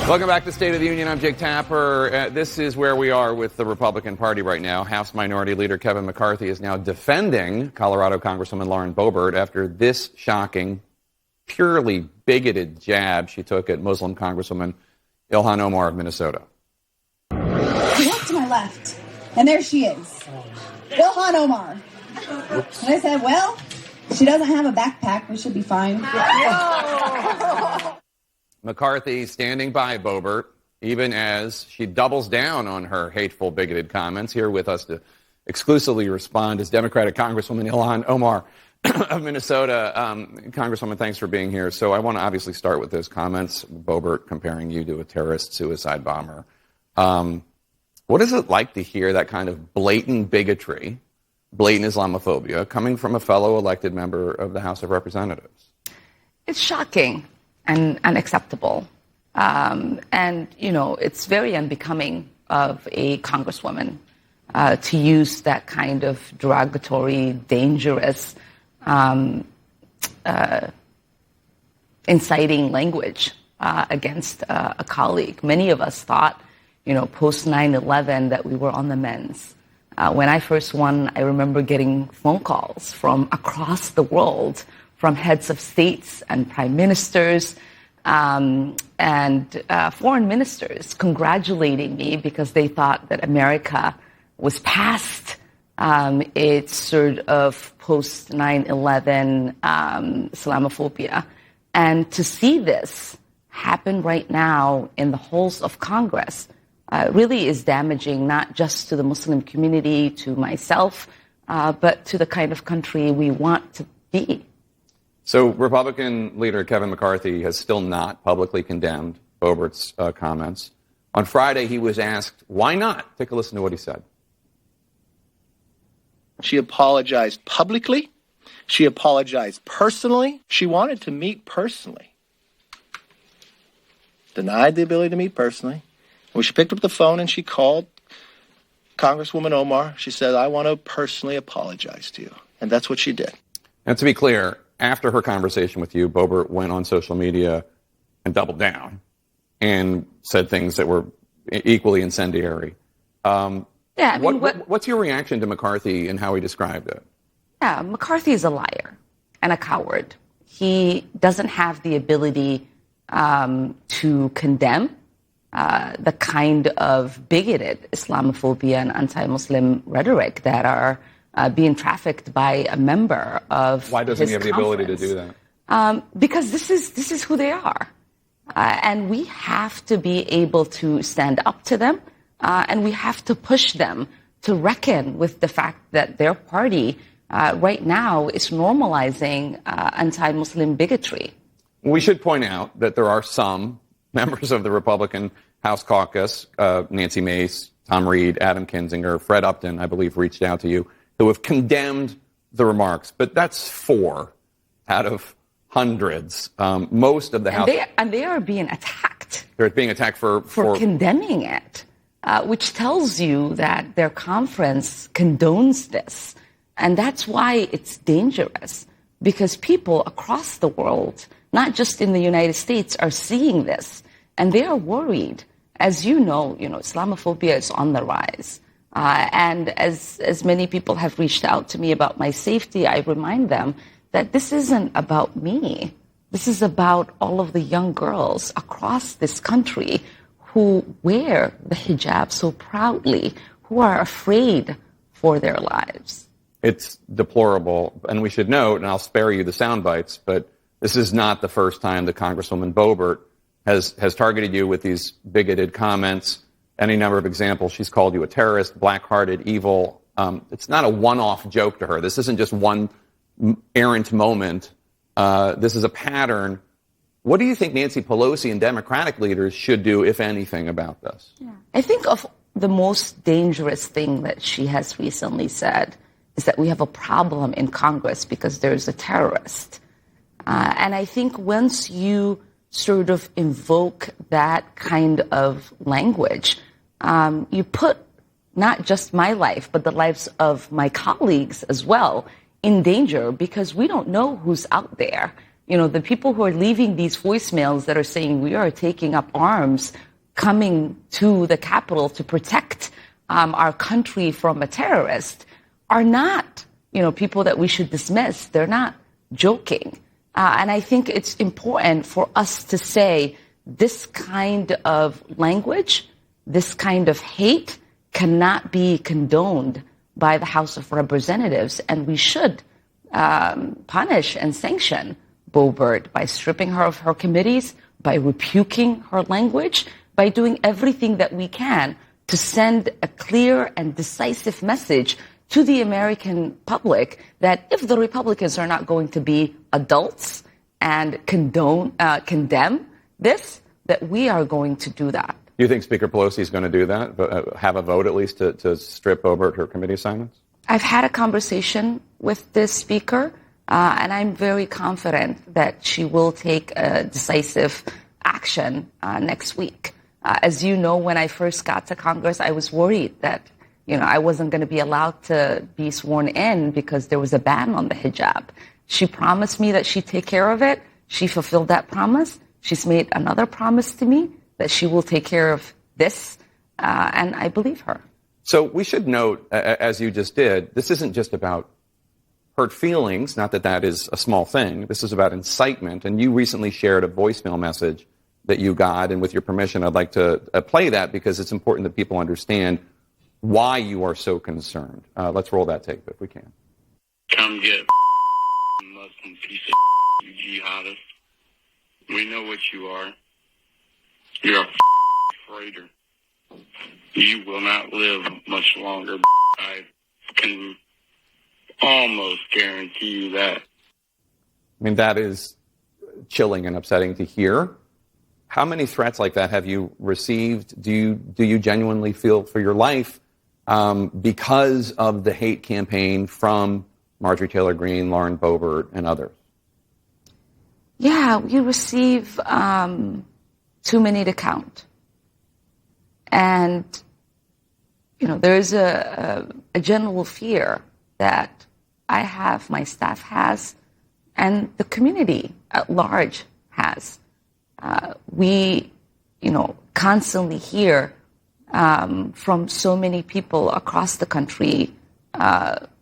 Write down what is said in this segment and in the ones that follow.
Welcome back to State of the Union. I'm Jake Tapper. This is where we are with the Republican Party right now. House Minority Leader Kevin McCarthy is now defending Colorado Congresswoman Lauren Boebert after this shocking, purely bigoted jab she took at Muslim Congresswoman Ilhan Omar of Minnesota. I walked to my left, and there she is, Ilhan Omar. Oops. And I said, well, she doesn't have a backpack. We should be fine. McCarthy standing by Boebert, even as she doubles down on her hateful, bigoted comments. Here with us to exclusively respond is Democratic Congresswoman Ilhan Omar of Minnesota. Congresswoman, thanks for being here. So I want to obviously start with those comments, Boebert comparing you to a terrorist suicide bomber. What is it like to hear that kind of blatant bigotry, blatant Islamophobia, coming from a fellow elected member of the House of Representatives? It's shocking and unacceptable. And, you know, it's very unbecoming of a congresswoman to use that kind of derogatory, dangerous, inciting language against a colleague. Many of us thought, you know, post 9/11 that we were on the mends. When I first won, I remember getting phone calls from across the world from heads of states and prime ministers and foreign ministers congratulating me because they thought that America was past its sort of post 9/11 Islamophobia. And to see this happen right now in the halls of Congress really is damaging, not just to the Muslim community, to myself, but to the kind of country we want to be. So Republican leader Kevin McCarthy has still not publicly condemned Boebert's comments. On Friday, he was asked, why not? Take a listen to what he said. She apologized publicly. She apologized personally. She wanted to meet personally. Denied the ability to meet personally. When she picked up the phone and she called Congresswoman Omar, she said, I want to personally apologize to you. And that's what she did. And to be clear, after her conversation with you, Boebert went on social media and doubled down and said things that were equally incendiary. What's your reaction to McCarthy and how he described it? Yeah, McCarthy is a liar and a coward. He doesn't have the ability to condemn the kind of bigoted Islamophobia and anti-Muslim rhetoric that are being trafficked by a member of Why doesn't he have the ability to do that? Because this is who they are. And we have to be able to stand up to them, and we have to push them to reckon with the fact that their party right now is normalizing anti-Muslim bigotry. We should point out that there are some members of the Republican House caucus, Nancy Mace, Tom Reed, Adam Kinzinger, Fred Upton, I believe, reached out to you, who have condemned the remarks. But that's 4 out of hundreds. Most of the House... And they are being attacked. They're being attacked for condemning it, which tells you that their conference condones this. And that's why it's dangerous, because people across the world, not just in the United States, are seeing this. And they are worried. As you know, Islamophobia is on the rise. And as many people have reached out to me about my safety, I remind them that this isn't about me. This is about all of the young girls across this country who wear the hijab so proudly, who are afraid for their lives. It's deplorable. And we should note, and I'll spare you the sound bites, but this is not the first time that Congresswoman Boebert has targeted you with these bigoted comments. Any number of examples. She's called you a terrorist, black-hearted, evil. It's not a one-off joke to her. This isn't just one errant moment. This is a pattern. What do you think Nancy Pelosi and Democratic leaders should do, if anything, about this? Yeah. I think of the most dangerous thing that she has recently said is that we have a problem in Congress because there's a terrorist. And I think once you sort of invoke that kind of language, you put not just my life, but the lives of my colleagues as well in danger, because we don't know who's out there. the people who are leaving these voicemails that are saying we are taking up arms, coming to the Capitol to protect our country from a terrorist, are not, people that we should dismiss. They're not joking. And I think it's important for us to say this kind of language, this kind of hate cannot be condoned by the House of Representatives, and we should punish and sanction Boebert by stripping her of her committees, by rebuking her language, by doing everything that we can to send a clear and decisive message to the American public that if the Republicans are not going to be adults and condemn this, that we are going to do that. Do you think Speaker Pelosi is going to do that, have a vote at least to strip Boebert her committee assignments? I've had a conversation with the Speaker, and I'm very confident that she will take a decisive action next week. As you know, when I first got to Congress, I was worried that I wasn't going to be allowed to be sworn in because there was a ban on the hijab. She promised me that she'd take care of it. She fulfilled that promise. She's made another promise to me that she will take care of this, and I believe her. So we should note, as you just did, this isn't just about hurt feelings, not that that is a small thing. This is about incitement, and you recently shared a voicemail message that you got, and with your permission, I'd like to play that because it's important that people understand why you are so concerned. Let's roll that tape if we can. Come get Muslim piece of you jihadist. We know what you are. You're a traitor. You will not live much longer. I can almost guarantee you that. I mean, that is chilling and upsetting to hear. How many threats like that have you received? Do you genuinely feel for your life because of the hate campaign from Marjorie Taylor Greene, Lauren Boebert, and others? Yeah, we receive too many to count. And, there's a general fear that I have, my staff has, and the community at large has. We, constantly hear from so many people across the country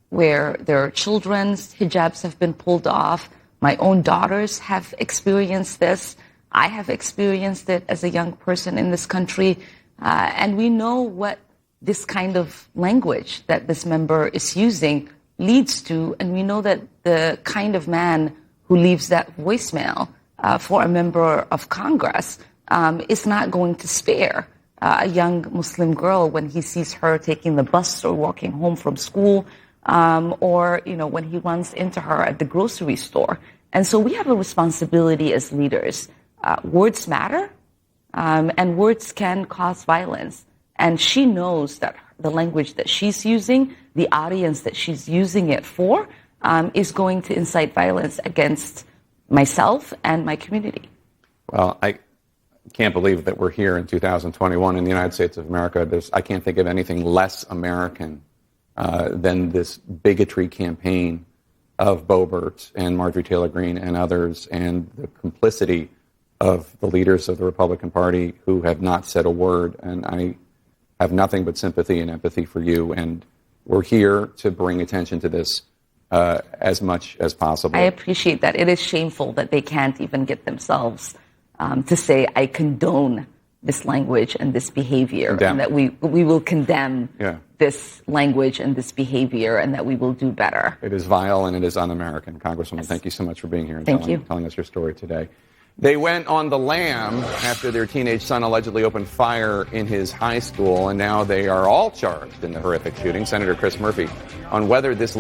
where their children's hijabs have been pulled off. My own daughters have experienced this. I have experienced it as a young person in this country. And we know what this kind of language that this member is using leads to. And we know that the kind of man who leaves that voicemail for a member of Congress is not going to spare a young Muslim girl when he sees her taking the bus or walking home from school, or when he runs into her at the grocery store. And so we have a responsibility as leaders. Words matter, and words can cause violence. And she knows that the language that she's using, the audience that she's using it for, is going to incite violence against myself and my community. Well, I can't believe that we're here in 2021 in the United States of America. I can't think of anything less American than this bigotry campaign of Boebert and Marjorie Taylor Greene and others, and the complicity of the leaders of the Republican Party who have not said a word. And I have nothing but sympathy and empathy for you. And we're here to bring attention to this as much as possible. I appreciate that. It is shameful that they can't even get themselves to say, I condone this language and this behavior, and that we will condemn this language and this behavior, and that we will do better. It is vile and it is un-American. Congresswoman, thank you so much for being here and telling us your story today. They went on the lam after their teenage son allegedly opened fire in his high school, and now they are all charged in the horrific shooting. Senator Chris Murphy on whether this